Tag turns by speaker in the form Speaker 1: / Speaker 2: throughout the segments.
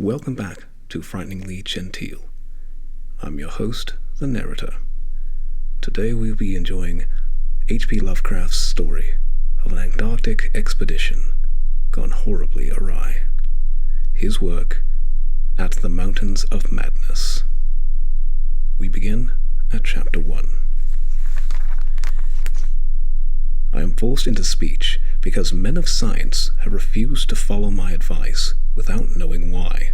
Speaker 1: Welcome back to Frighteningly Genteel. I'm your host, the narrator. Today we'll be enjoying H.P. Lovecraft's story of an Antarctic expedition gone horribly awry. His work, At the Mountains of Madness. We begin at Chapter 1. I am forced into speech because men of science have refused to follow my advice without knowing why.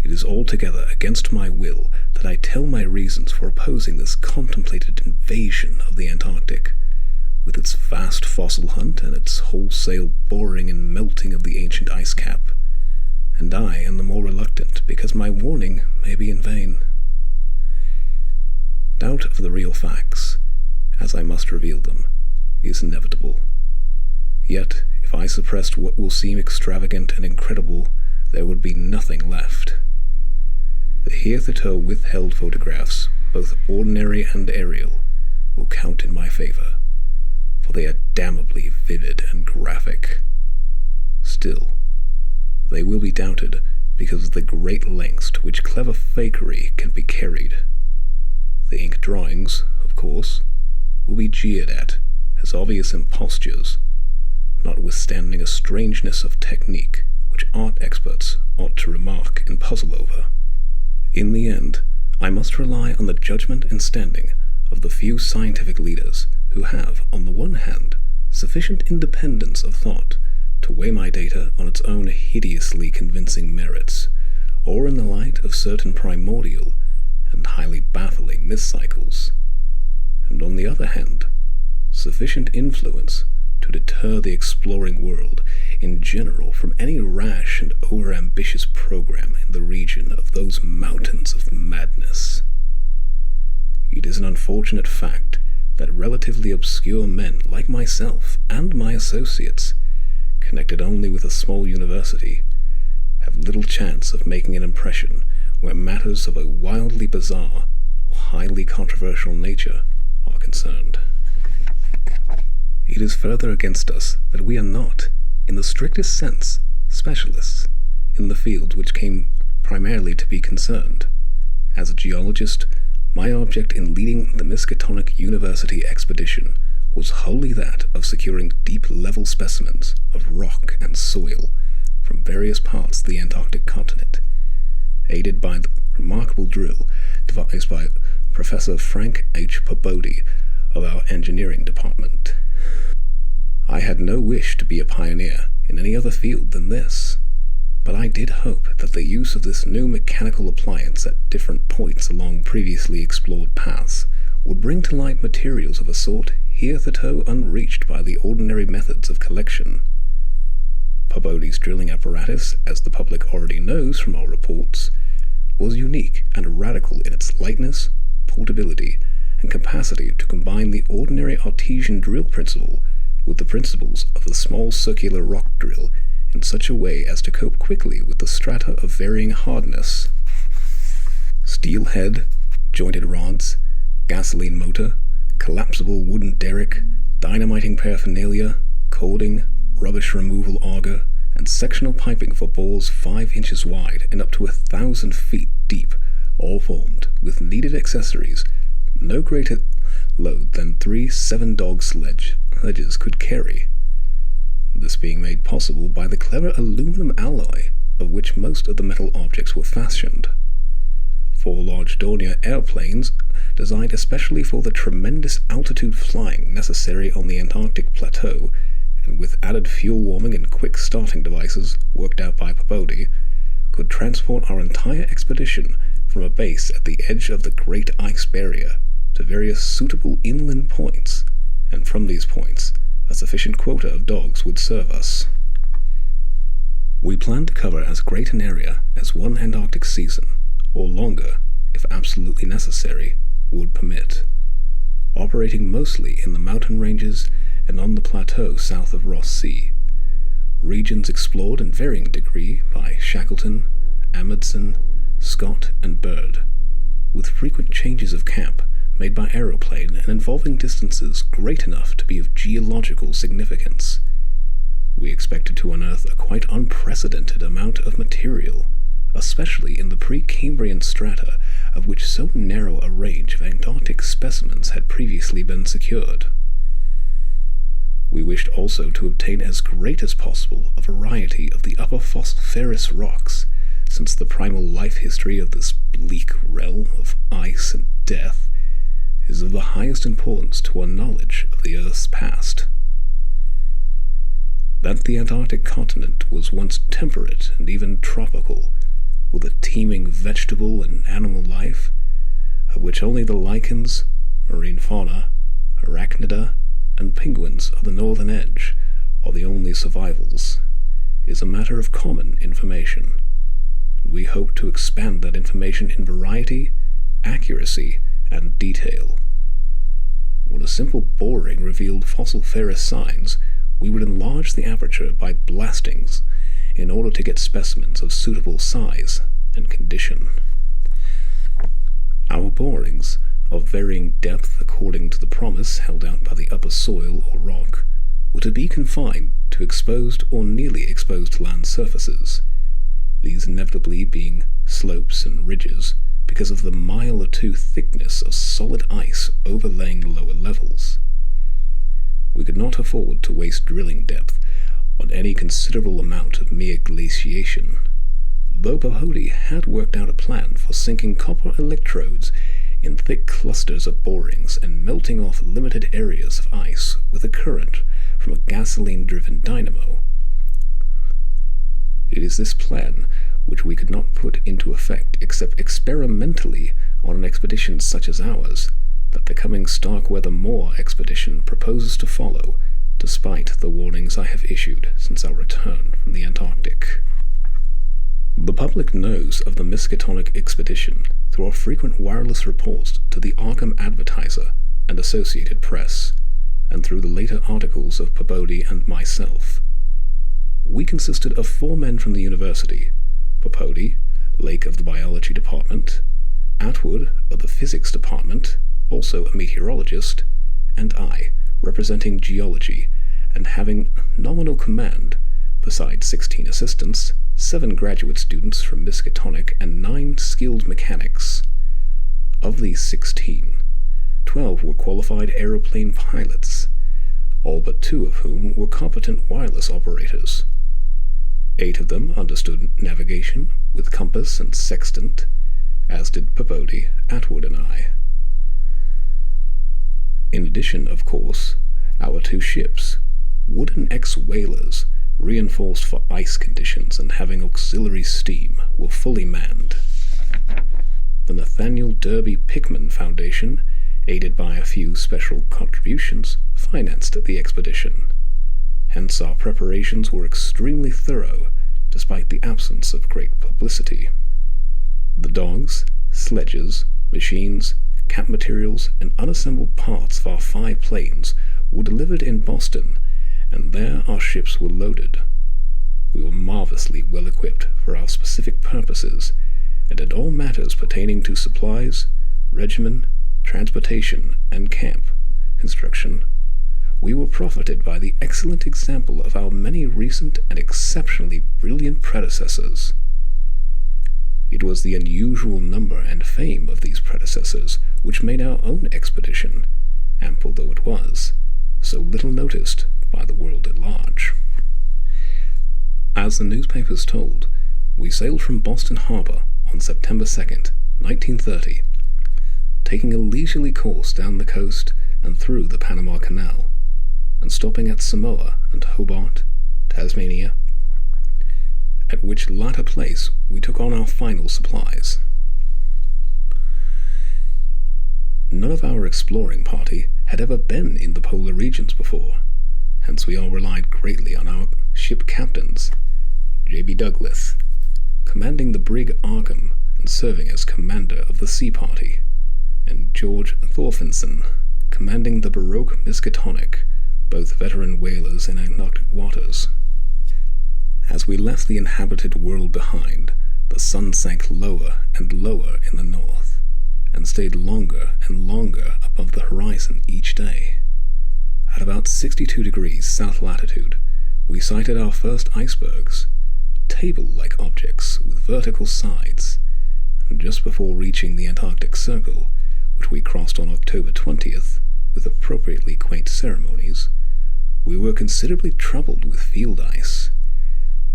Speaker 1: It is altogether against my will that I tell my reasons for opposing this contemplated invasion of the Antarctic, with its vast fossil hunt and its wholesale boring and melting of the ancient ice cap, and I am the more reluctant because my warning may be in vain. Doubt of the real facts, as I must reveal them, is inevitable. Yet, if I suppressed what will seem extravagant and incredible, there would be nothing left. The hitherto withheld photographs, both ordinary and aerial, will count in my favor, for they are damnably vivid and graphic. Still, they will be doubted because of the great lengths to which clever fakery can be carried. The ink drawings, of course, will be jeered at as obvious impostures, notwithstanding a strangeness of technique which art experts ought to remark and puzzle over. In the end, I must rely on the judgment and standing of the few scientific leaders who have, on the one hand, sufficient independence of thought to weigh my data on its own hideously convincing merits, or in the light of certain primordial and highly baffling myth cycles, and on the other hand, sufficient influence to deter the exploring world in general from any rash and over-ambitious program in the region of those mountains of madness. It is an unfortunate fact that relatively obscure men like myself and my associates, connected only with a small university, have little chance of making an impression where matters of a wildly bizarre or highly controversial nature are concerned. It is further against us that we are not, in the strictest sense, specialists in the field which came primarily to be concerned. As a geologist, my object in leading the Miskatonic University expedition was wholly that of securing deep-level specimens of rock and soil from various parts of the Antarctic continent, aided by the remarkable drill devised by Professor Frank H. Pabodie of our engineering department. I had no wish to be a pioneer in any other field than this, but I did hope that the use of this new mechanical appliance at different points along previously explored paths would bring to light materials of a sort hitherto unreached by the ordinary methods of collection. Pabodie's drilling apparatus, as the public already knows from our reports, was unique and radical in its lightness, portability, and capacity to combine the ordinary artesian drill principle with the principles of the small circular rock drill in such a way as to cope quickly with the strata of varying hardness. Steel head, jointed rods, gasoline motor, collapsible wooden derrick, dynamiting paraphernalia, cording, rubbish removal auger, and sectional piping for bores 5 inches wide and up to 1,000 feet deep, all formed, with needed accessories, no greater load than 3 7-dog sledges could carry, this being made possible by the clever aluminum alloy of which most of the metal objects were fashioned. 4 large Dornier airplanes, designed especially for the tremendous altitude flying necessary on the Antarctic plateau, and with added fuel warming and quick starting devices worked out by Pabodie, could transport our entire expedition from a base at the edge of the Great Ice Barrier to various suitable inland points, and from these points a sufficient quota of dogs would serve us. We planned to cover as great an area as one Antarctic season, or longer, if absolutely necessary, would permit, operating mostly in the mountain ranges and on the plateau south of Ross Sea, regions explored in varying degree by Shackleton, Amundsen, Scott, and Bird, with frequent changes of camp made by aeroplane and involving distances great enough to be of geological significance. We expected to unearth a quite unprecedented amount of material, especially in the Precambrian strata, of which so narrow a range of Antarctic specimens had previously been secured. We wished also to obtain as great as possible a variety of the upper fossiliferous rocks, since the primal life history of this bleak realm of ice and death is of the highest importance to our knowledge of the Earth's past. That the Antarctic continent was once temperate and even tropical, with a teeming vegetable and animal life, of which only the lichens, marine fauna, arachnida, and penguins of the northern edge are the only survivals, is a matter of common information, and we hope to expand that information in variety, accuracy, and detail. When a simple boring revealed fossiliferous signs, we would enlarge the aperture by blastings in order to get specimens of suitable size and condition. Our borings, of varying depth according to the promise held out by the upper soil or rock, were to be confined to exposed or nearly exposed land surfaces, these inevitably being slopes and ridges because of the mile or two thickness of solid ice overlaying the lower levels. We could not afford to waste drilling depth on any considerable amount of mere glaciation, though Pohody had worked out a plan for sinking copper electrodes in thick clusters of borings and melting off limited areas of ice with a current from a gasoline-driven dynamo. It is this plan which we could not put into effect except experimentally on an expedition such as ours, that the coming Starkweather Moor expedition proposes to follow, despite the warnings I have issued since our return from the Antarctic. The public knows of the Miskatonic expedition through our frequent wireless reports to the Arkham Advertiser and Associated Press, and through the later articles of Pobody and myself. We consisted of 4 men from the university: Pobody, Lake of the Biology Department, Atwood of the Physics Department, also a meteorologist, and I, representing geology, and having nominal command, besides 16 assistants, 7 graduate students from Miskatonic, and 9 skilled mechanics. Of these 16, 12 were qualified aeroplane pilots, all but 2 of whom were competent wireless operators. 8 of them understood navigation with compass and sextant, as did Pobody, Atwood, and I. In addition, of course, our 2 ships, wooden ex-whalers, reinforced for ice conditions and having auxiliary steam, were fully manned. The Nathaniel Derby Pickman Foundation, aided by a few special contributions, financed the expedition. Hence our preparations were extremely thorough, despite the absence of great publicity. The dogs, sledges, machines, camp materials, and unassembled parts of our 5 planes were delivered in Boston, and there our ships were loaded. We were marvelously well equipped for our specific purposes, and in all matters pertaining to supplies, regimen, transportation, and camp construction, we were profited by the excellent example of our many recent and exceptionally brilliant predecessors. It was the unusual number and fame of these predecessors which made our own expedition, ample though it was, so little noticed by the world at large. As the newspapers told, we sailed from Boston Harbor on September 2nd, 1930, taking a leisurely course down the coast and through the Panama Canal, and stopping at Samoa and Hobart, Tasmania, at which latter place we took on our final supplies. None of our exploring party had ever been in the polar regions before, hence we all relied greatly on our ship captains, J.B. Douglas, commanding the brig Arkham and serving as commander of the sea party, and George Thorfinson, commanding the Baroque Miskatonic, both veteran whalers in Antarctic waters. As we left the inhabited world behind, the sun sank lower and lower in the north, and stayed longer and longer above the horizon each day. At about 62 degrees south latitude, we sighted our first icebergs, table-like objects with vertical sides, and just before reaching the Antarctic Circle, which we crossed on October 20th, with appropriately quaint ceremonies, we were considerably troubled with field ice.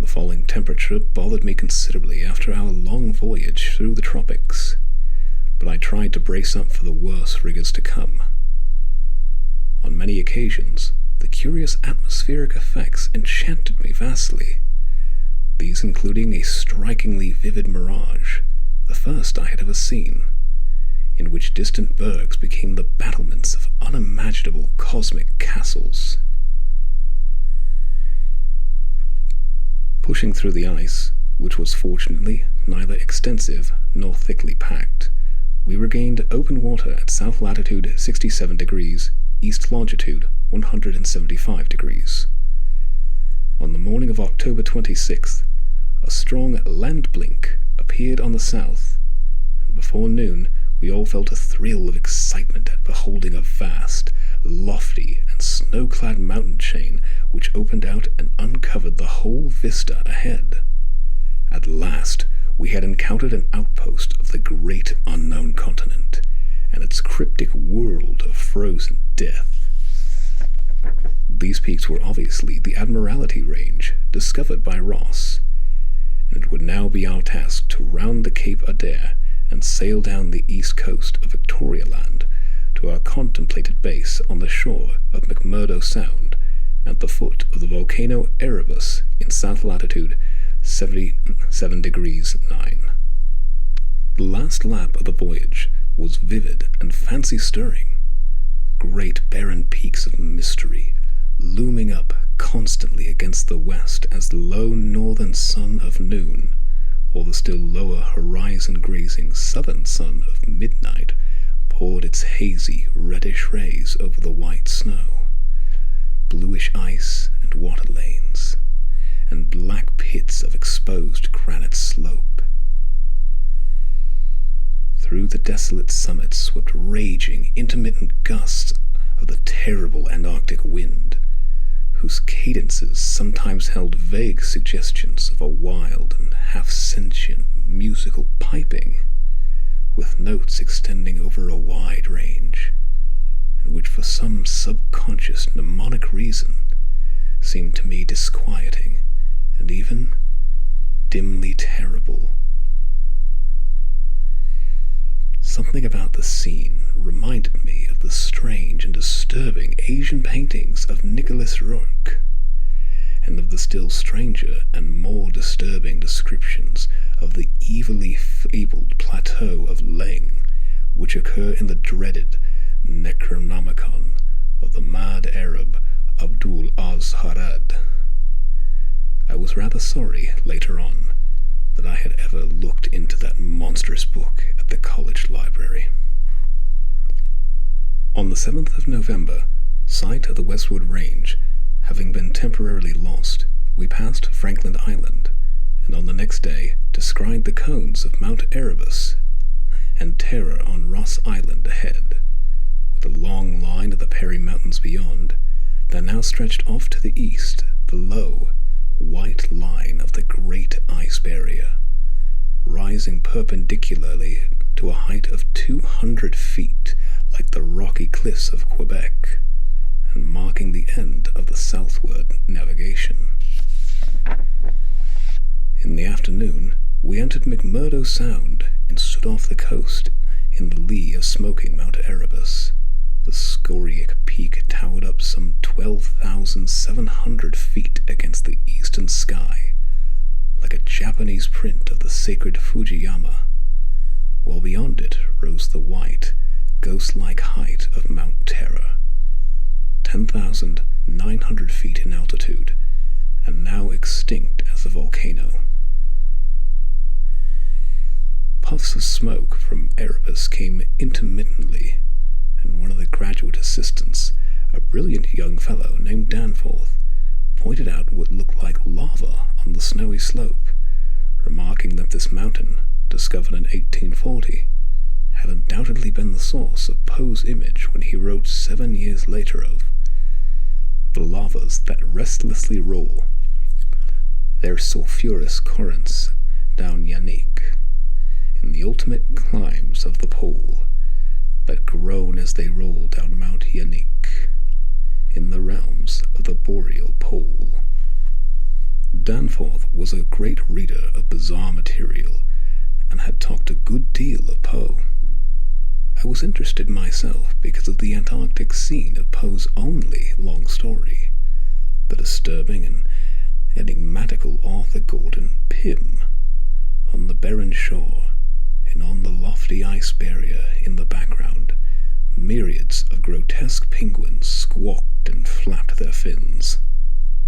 Speaker 1: The falling temperature bothered me considerably after our long voyage through the tropics, but I tried to brace up for the worse rigors to come. On many occasions, the curious atmospheric effects enchanted me vastly, these including a strikingly vivid mirage, the first I had ever seen, in which distant bergs became the battlements of unimaginable cosmic castles. Pushing through the ice, which was fortunately neither extensive nor thickly packed, we regained open water at south latitude 67 degrees, east longitude 175 degrees. On the morning of October 26th, a strong land blink appeared on the south, and before noon we all felt a thrill of excitement at beholding a vast, lofty, and snow-clad mountain chain which opened out and uncovered the whole vista ahead. At last we had encountered an outpost of the great unknown continent, and its cryptic world of frozen death. These peaks were obviously the Admiralty Range, discovered by Ross, and it would now be our task to round the Cape Adair and sail down the east coast of Victoria Land to our contemplated base on the shore of McMurdo Sound at the foot of the volcano Erebus in south latitude 77 degrees 9. The last lap of the voyage was vivid and fancy-stirring. Great barren peaks of mystery, looming up constantly against the west as the low northern sun of noon, or the still lower horizon-grazing southern sun of midnight, poured its hazy, reddish rays over the white snow, bluish ice and water lanes, and black pits of exposed granite slope. Through the desolate summits swept raging, intermittent gusts of the terrible Antarctic wind, whose cadences sometimes held vague suggestions of a wild and half-sentient musical piping, with notes extending over a wide range, and which for some subconscious mnemonic reason seemed to me disquieting and even dimly terrible. Something about the scene reminded me of the strange and disturbing Asian paintings of Nicholas Rourke, and of the still stranger and more disturbing descriptions of the evilly fabled plateau of Leng, which occur in the dreaded Necronomicon of the mad Arab Abdul Az-Harad. I was rather sorry, later on, that I had ever looked into that monstrous book at the college library. On the 7th of November, sight of the westward range having been temporarily lost, we passed Franklin Island, and on the next day descried the cones of Mount Erebus and terror on Ross Island ahead, with a long line of the Perry Mountains beyond. There now stretched off to the east the low, white line of the Great Ice Barrier, rising perpendicularly to a height of 200 feet like the rocky cliffs of Quebec, and marking the end of the southward navigation. In the afternoon, we entered McMurdo Sound and stood off the coast in the lee of smoking Mount Erebus. The scoriae peak towered up some 12,700 feet against the eastern sky, like a Japanese print of the sacred Fujiyama, while beyond it rose the white, ghost-like height of Mount Terror, 10,900 feet in altitude, and now extinct as a volcano. Puffs of smoke from Erebus came intermittently, and one of the graduate assistants, a brilliant young fellow named Danforth, pointed out what looked like lava on the snowy slope, remarking that this mountain, discovered in 1840, had undoubtedly been the source of Poe's image when he wrote 7 years later of the lavas that restlessly roll, their sulphurous currents down Yannick, in the ultimate climbs of the pole, that groan as they roll down Mount Yannick, in the realms of the boreal pole. Danforth was a great reader of bizarre material, and had talked a good deal of Poe. I was interested myself because of the Antarctic scene of Poe's only long story, the disturbing and enigmatical Arthur Gordon Pym, on the barren shore, and on the lofty ice barrier in the background, myriads of grotesque penguins squawked and flapped their fins,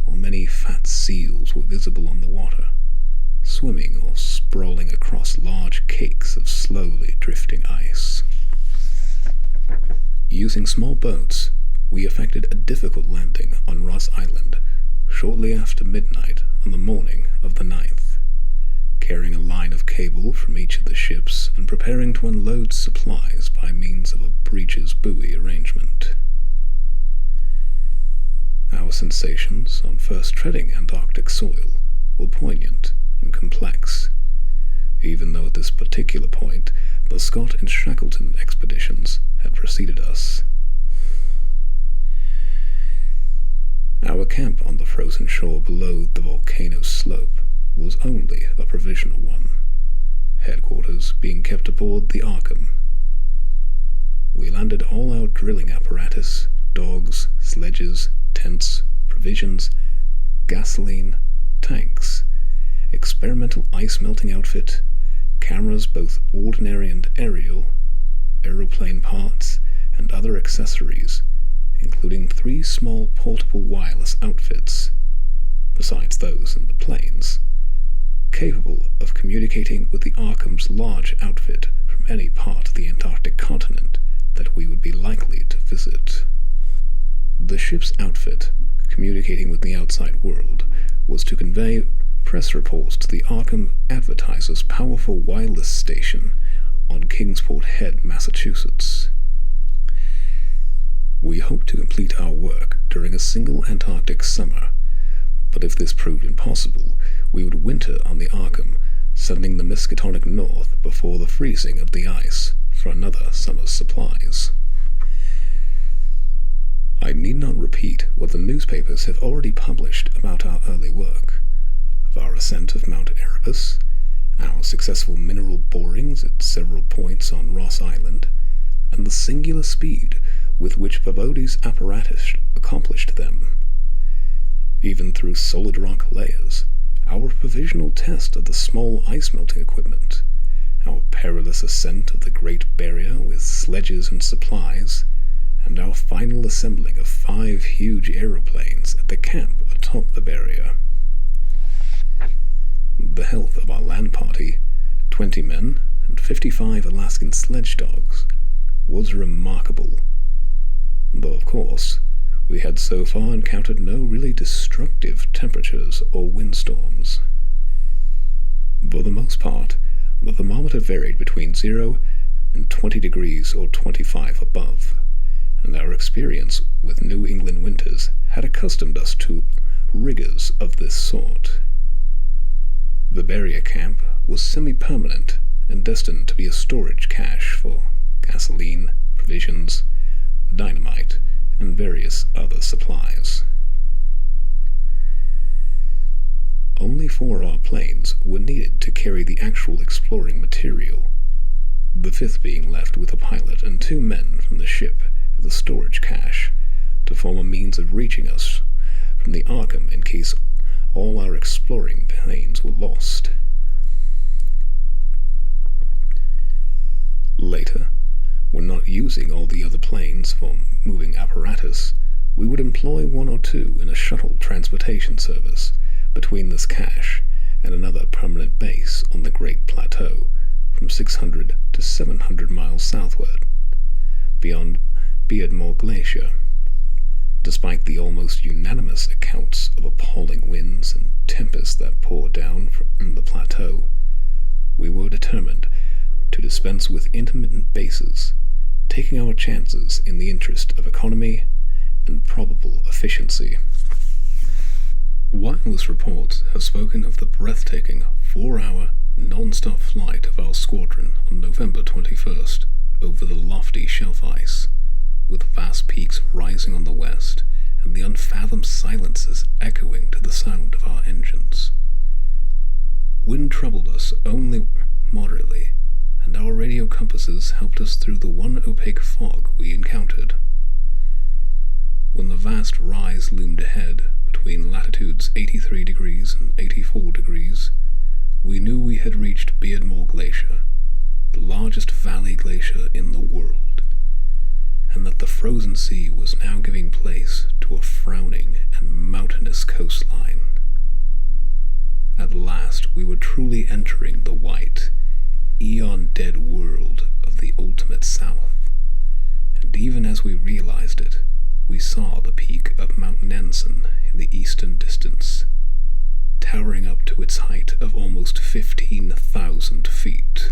Speaker 1: while many fat seals were visible on the water, swimming or sprawling across large cakes of slowly drifting ice. Using small boats, we effected a difficult landing on Ross Island shortly after midnight on the morning of the 9th, carrying a line of cable from each of the ships and preparing to unload supplies by means of a breeches buoy arrangement. Our sensations on first treading Antarctic soil were poignant and complex, even though at this particular point the Scott and Shackleton expeditions had preceded us. Our camp on the frozen shore below the volcano's slope was only a provisional one, headquarters being kept aboard the Arkham. We landed all our drilling apparatus, dogs, sledges, tents, provisions, gasoline, tanks, experimental ice-melting outfit, cameras both ordinary and aerial, aeroplane parts, and other accessories, including 3 small portable wireless outfits, besides those in the planes, capable of communicating with the Arkham's large outfit from any part of the Antarctic continent that we would be likely to visit. The ship's outfit, communicating with the outside world, was to convey press reports to the Arkham Advertiser's powerful wireless station on Kingsport Head, Massachusetts. We hoped to complete our work during a single Antarctic summer, but if this proved impossible, we would winter on the Arkham, sending the Miskatonic north before the freezing of the ice for another summer's supplies. I need not repeat what the newspapers have already published about our early work, of our ascent of Mount Erebus, our successful mineral borings at several points on Ross Island, and the singular speed with which Peabody's apparatus accomplished them. Even through solid rock layers, our provisional test of the small ice-melting equipment, our perilous ascent of the Great Barrier with sledges and supplies, and our final assembling of 5 huge aeroplanes at the camp atop the barrier. The health of our land party, 20 men and 55 Alaskan sledge dogs, was remarkable, though of course we had so far encountered no really destructive temperatures or windstorms. For the most part, the thermometer varied between 0 and 20 degrees or 25 above, and our experience with New England winters had accustomed us to rigors of this sort. The barrier camp was semi-permanent and destined to be a storage cache for gasoline, provisions, dynamite, and various other supplies. Only 4 of our planes were needed to carry the actual exploring material, the 5th being left with a pilot and 2 men from the ship at the storage cache to form a means of reaching us from the Arkham in case all our exploring planes were lost. Later, when not using all the other planes for moving apparatus, we would employ 1 or 2 in a shuttle transportation service between this cache and another permanent base on the Great Plateau from 600 to 700 miles southward, beyond Beardmore Glacier. Despite the almost unanimous accounts of appalling winds and tempests that poured down from the plateau, we were determined to dispense with intermittent bases, taking our chances in the interest of economy and probable efficiency. Wireless reports have spoken of the breathtaking 4-hour, non-stop flight of our squadron on November 21st over the lofty shelf ice, with vast peaks rising on the west and the unfathomed silences echoing to the sound of our engines. Wind troubled us only moderately, and our radio compasses helped us through the one opaque fog we encountered. When the vast rise loomed ahead between latitudes 83 degrees and 84 degrees, we knew we had reached Beardmore Glacier, the largest valley glacier in the world, and that the frozen sea was now giving place to a frowning and mountainous coastline. At last we were truly entering the white, eon-dead world of the ultimate south, and even as we realized it, we saw the peak of Mount Nansen in the eastern distance, towering up to its height of almost 15,000 feet.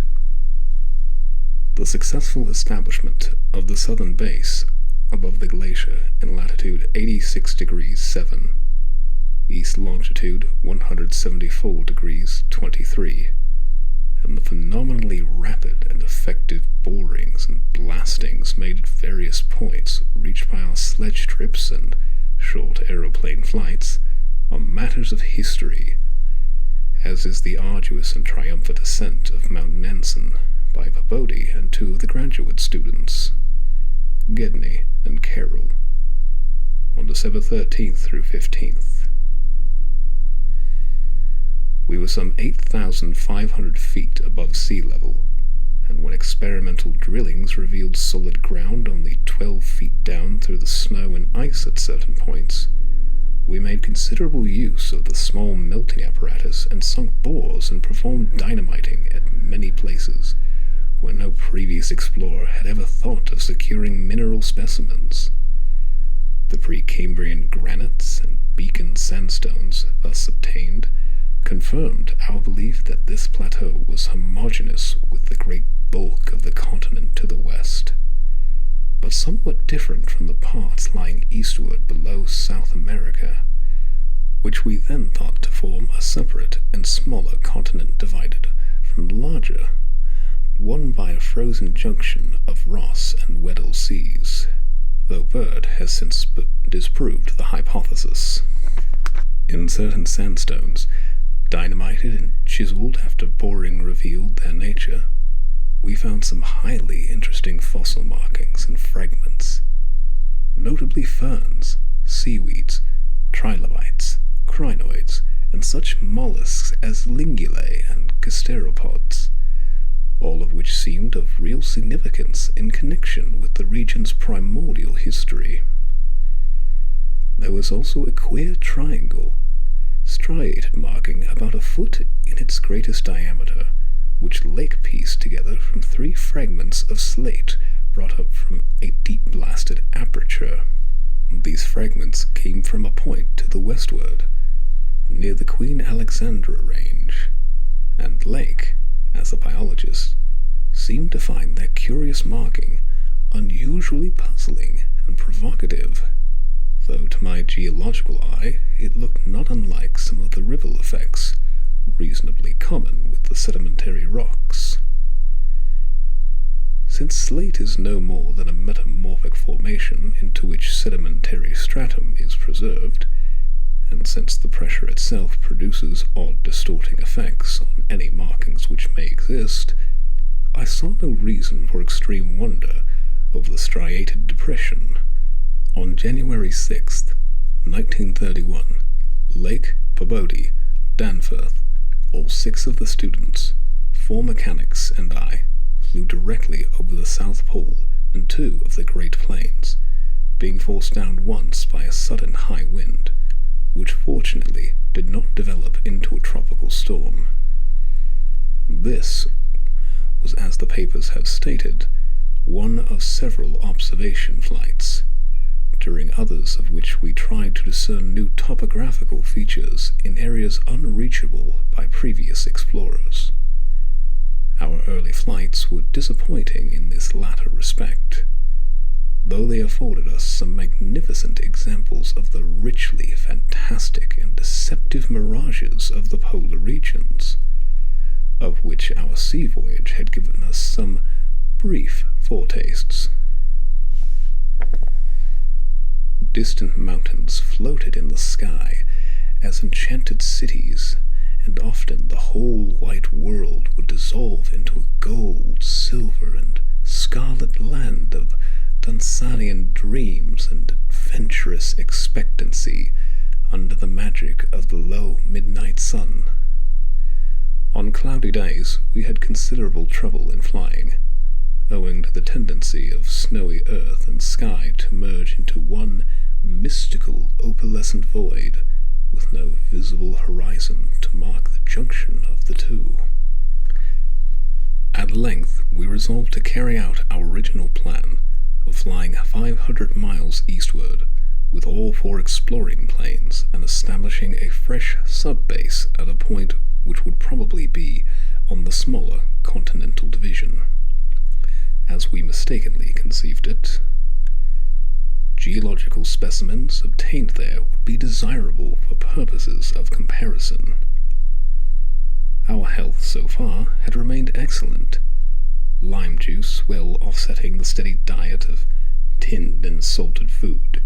Speaker 1: The successful establishment of the southern base above the glacier in latitude 86 degrees 7, east longitude 174 degrees 23, and the phenomenally rapid and effective borings and blastings made at various points reached by our sledge trips and short aeroplane flights are matters of history, as is the arduous and triumphant ascent of Mount Nansen by Peabody and two of the graduate students, Gedney and Carroll, on December 13th through 15th. We were some 8,500 feet above sea level, and when experimental drillings revealed solid ground only 12 feet down through the snow and ice at certain points, we made considerable use of the small melting apparatus and sunk bores and performed dynamiting at many places where no previous explorer had ever thought of securing mineral specimens. The Precambrian granites and Beacon sandstones thus obtained confirmed our belief that this plateau was homogeneous with the great bulk of the continent to the west, but somewhat different from the parts lying eastward below South America, which we then thought to form a separate and smaller continent divided from the larger, one by a frozen junction of Ross and Weddell seas, though Bird has since disproved the hypothesis. In certain sandstones, dynamited and chiseled after boring revealed their nature, we found some highly interesting fossil markings and fragments, notably ferns, seaweeds, trilobites, crinoids, and such mollusks as lingulae and gasteropods, all of which seemed of real significance in connection with the region's primordial history. There was also a queer triangle, striated marking about a foot in its greatest diameter, which Lake pieced together from 3 fragments of slate brought up from a deep-blasted aperture. These fragments came from a point to the westward, near the Queen Alexandra Range, and Lake, as a biologist, seemed to find their curious marking unusually puzzling and provocative, though to my geological eye it looked not unlike some of the ripple effects reasonably common with the sedimentary rocks. Since slate is no more than a metamorphic formation into which sedimentary stratum is preserved, and since the pressure itself produces odd distorting effects on any markings which may exist, I saw no reason for extreme wonder over the striated depression. On January 6th, 1931, Lake, Peabody, Danforth, all 6 of the students, 4 mechanics, and I flew directly over the South Pole and 2 of the Great Plains, being forced down once by a sudden high wind, which fortunately did not develop into a tropical storm. This was, as the papers have stated, one of several observation flights, during others of which we tried to discern new topographical features in areas unreachable by previous explorers. Our early flights were disappointing in this latter respect. though they afforded us some magnificent examples of the richly fantastic and deceptive mirages of the polar regions, of which our sea voyage had given us some brief foretastes. Distant mountains floated in the sky as enchanted cities, and often the whole white world would dissolve into a gold, silver, and scarlet land of Dunsanian dreams and adventurous expectancy under the magic of the low midnight sun. On cloudy days we had considerable trouble in flying, owing to the tendency of snowy earth and sky to merge into one mystical opalescent void, with no visible horizon to mark the junction of the two. At length we resolved to carry out our original plan of flying 500 miles eastward, with all 4 exploring planes, and establishing a fresh sub-base at a point which would probably be on the smaller continental division, as we mistakenly conceived it. Geological specimens obtained there would be desirable for purposes of comparison. Our health so far had remained excellent, lime juice well offsetting the steady diet of tinned and salted food,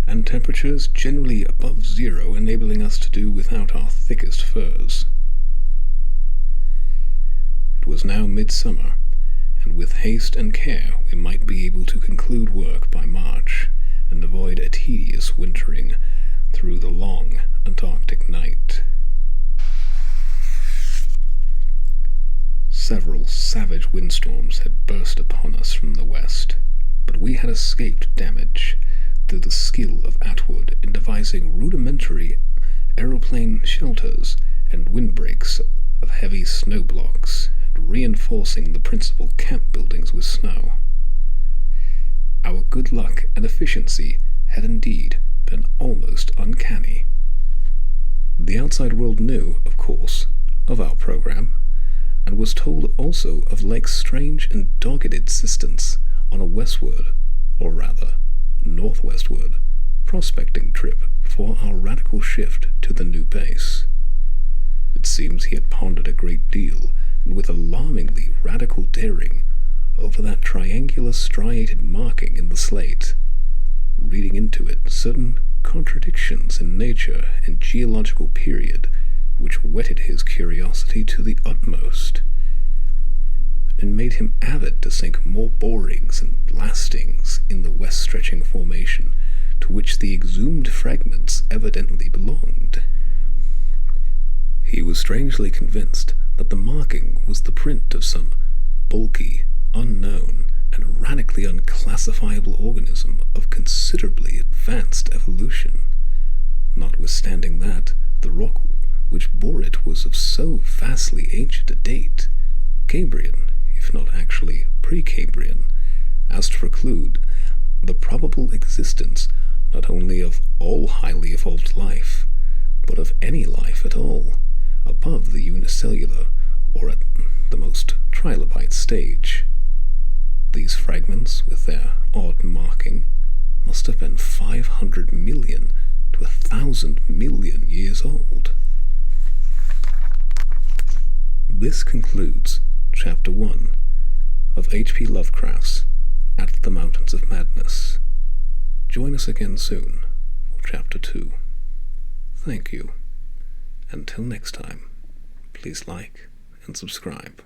Speaker 1: and temperatures generally above zero, enabling us to do without our thickest furs. It was now midsummer, and with haste and care we might be able to conclude work by March, and avoid a tedious wintering through the long Antarctic night. Several savage windstorms had burst upon us from the west, but we had escaped damage through the skill of Atwood in devising rudimentary aeroplane shelters and windbreaks of heavy snow blocks, and reinforcing the principal camp buildings with snow. Our good luck and efficiency had indeed been almost uncanny. The outside world knew, of course, of our program, and was told also of Lake's strange and dogged insistence on a westward, or rather northwestward, prospecting trip for our radical shift to the new base. It seems he had pondered a great deal, and with alarmingly radical daring, over that triangular striated marking in the slate, reading into it certain contradictions in nature and geological period which whetted his curiosity to the utmost, and made him avid to sink more borings and blastings in the west-stretching formation to which the exhumed fragments evidently belonged. He was strangely convinced that the marking was the print of some bulky, unknown, and radically unclassifiable organism of considerably advanced evolution. Notwithstanding that, the rock which bore it was of so vastly ancient a date, Cambrian, if not actually Precambrian, as to preclude the probable existence not only of all highly evolved life, but of any life at all, above the unicellular or at the most trilobite stage. These fragments, with their odd marking, must have been 500 million to 1,000 million years old. This concludes Chapter 1 of H.P. Lovecraft's At the Mountains of Madness. Join us again soon for Chapter 2. Thank you. Until next time, please like and subscribe.